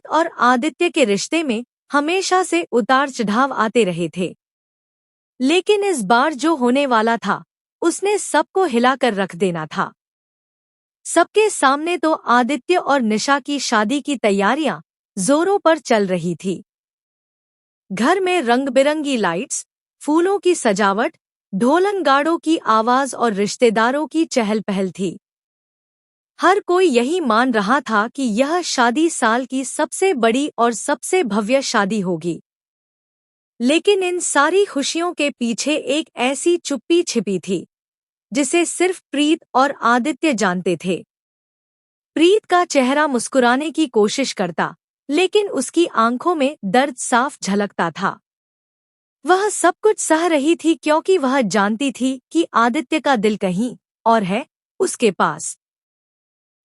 और आदित्य के रिश्ते में हमेशा से उतार चढ़ाव आते रहे थे, लेकिन इस बार जो होने वाला था उसने सबको हिलाकर रख देना था। सबके सामने तो आदित्य और निशा की शादी की तैयारियां जोरों पर चल रही थी। घर में रंग बिरंगी लाइट्स, फूलों की सजावट, ढोलन गाड़ों की आवाज और रिश्तेदारों की चहल पहल थी। हर कोई यही मान रहा था कि यह शादी साल की सबसे बड़ी और सबसे भव्य शादी होगी। लेकिन इन सारी खुशियों के पीछे एक ऐसी चुप्पी छिपी थी जिसे सिर्फ प्रीत और आदित्य जानते थे। प्रीत का चेहरा मुस्कुराने की कोशिश करता, लेकिन उसकी आंखों में दर्द साफ झलकता था। वह सब कुछ सह रही थी क्योंकि वह जानती थी कि आदित्य का दिल कहीं और है, उसके पास।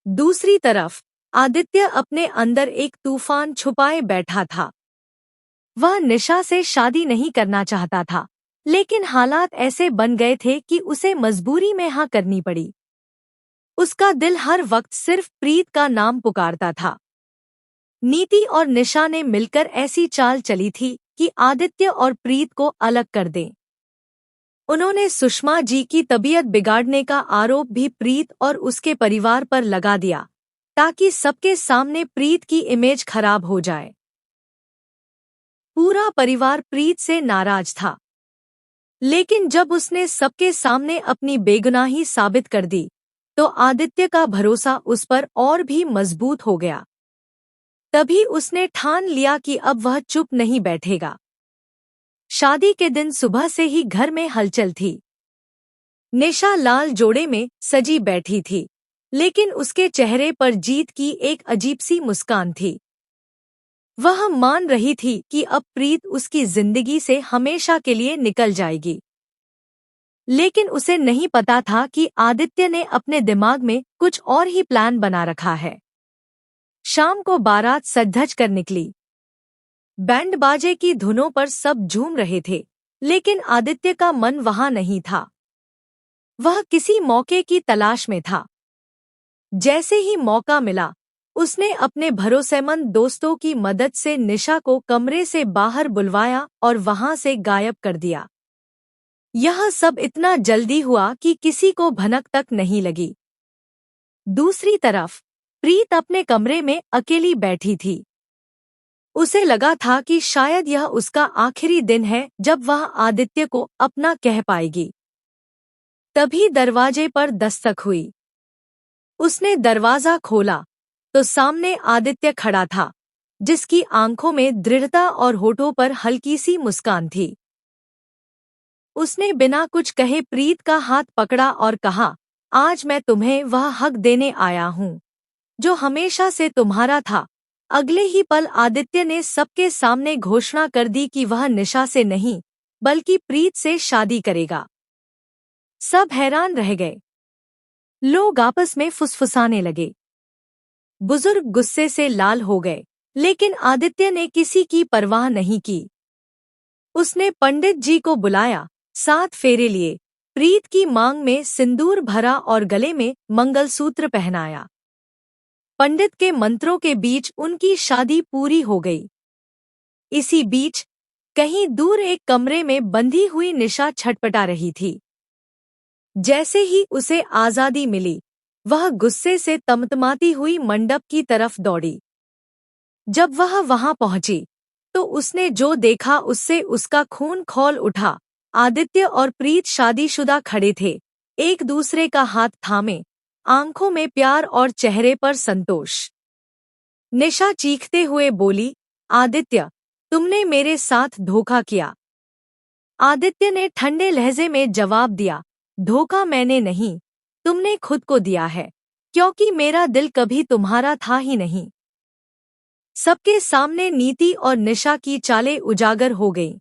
दूसरी तरफ आदित्य अपने अंदर एक तूफान छुपाए बैठा था। वह निशा से शादी नहीं करना चाहता था, लेकिन हालात ऐसे बन गए थे कि उसे मजबूरी में हाँ करनी पड़ी। उसका दिल हर वक्त सिर्फ प्रीत का नाम पुकारता था। नीति और निशा ने मिलकर ऐसी चाल चली थी कि आदित्य और प्रीत को अलग कर दें। उन्होंने सुषमा जी की तबीयत बिगाड़ने का आरोप भी प्रीत और उसके परिवार पर लगा दिया, ताकि सबके सामने प्रीत की इमेज खराब हो जाए। पूरा परिवार प्रीत से नाराज था, लेकिन जब उसने सबके सामने अपनी बेगुनाही साबित कर दी, तो आदित्य का भरोसा उस पर और भी मजबूत हो गया। तभी उसने ठान लिया कि अब वह चुप नहीं बैठेगा। शादी के दिन सुबह से ही घर में हलचल थी। निशा लाल जोड़े में सजी बैठी थी, लेकिन उसके चेहरे पर जीत की एक अजीब सी मुस्कान थी। वह मान रही थी कि अब प्रीत उसकी जिंदगी से हमेशा के लिए निकल जाएगी। लेकिन उसे नहीं पता था कि आदित्य ने अपने दिमाग में कुछ और ही प्लान बना रखा है। शाम को बारात सज-धज कर निकली। बैंड बाजे की धुनों पर सब झूम रहे थे, लेकिन आदित्य का मन वहां नहीं था। वह किसी मौके की तलाश में था। जैसे ही मौका मिला, उसने अपने भरोसेमंद दोस्तों की मदद से निशा को कमरे से बाहर बुलवाया और वहां से गायब कर दिया। यह सब इतना जल्दी हुआ कि किसी को भनक तक नहीं लगी। दूसरी तरफ प्रीत अपने कमरे में अकेली बैठी थी। उसे लगा था कि शायद यह उसका आखिरी दिन है जब वह आदित्य को अपना कह पाएगी। तभी दरवाजे पर दस्तक हुई। उसने दरवाजा खोला तो सामने आदित्य खड़ा था, जिसकी आंखों में दृढ़ता और होठों पर हल्की सी मुस्कान थी। उसने बिना कुछ कहे प्रीत का हाथ पकड़ा और कहा, आज मैं तुम्हें वह हक देने आया हूँ जो हमेशा से तुम्हारा था। अगले ही पल आदित्य ने सबके सामने घोषणा कर दी कि वह निशा से नहीं, बल्कि प्रीत से शादी करेगा। सब हैरान रह गए। लोग आपस में फुसफुसाने लगे। बुजुर्ग गुस्से से लाल हो गए, लेकिन आदित्य ने किसी की परवाह नहीं की। उसने पंडित जी को बुलाया, 7 फेरे लिए, प्रीत की मांग में सिंदूर भरा और गले में मंगलसूत्र पहनाया। पंडित के मंत्रों के बीच उनकी शादी पूरी हो गई। इसी बीच कहीं दूर एक कमरे में बंधी हुई निशा छटपटा रही थी। जैसे ही उसे आजादी मिली, वह गुस्से से तमतमाती हुई मंडप की तरफ दौड़ी। जब वह वहां पहुंची, तो उसने जो देखा उससे उसका खून खौल उठा। आदित्य और प्रीत शादीशुदा खड़े थे, एक दूसरे का हाथ थामे, आंखों में प्यार और चेहरे पर संतोष। निशा चीखते हुए बोली, आदित्य, तुमने मेरे साथ धोखा किया। आदित्य ने ठंडे लहजे में जवाब दिया, धोखा मैंने नहीं, तुमने खुद को दिया है, क्योंकि मेरा दिल कभी तुम्हारा था ही नहीं। सबके सामने नीति और निशा की चालें उजागर हो गईं।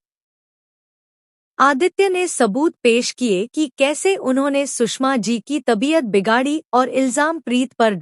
आदित्य ने सबूत पेश किए कि कैसे उन्होंने सुषमा जी की तबीयत बिगाड़ी और इल्जाम प्रीत पर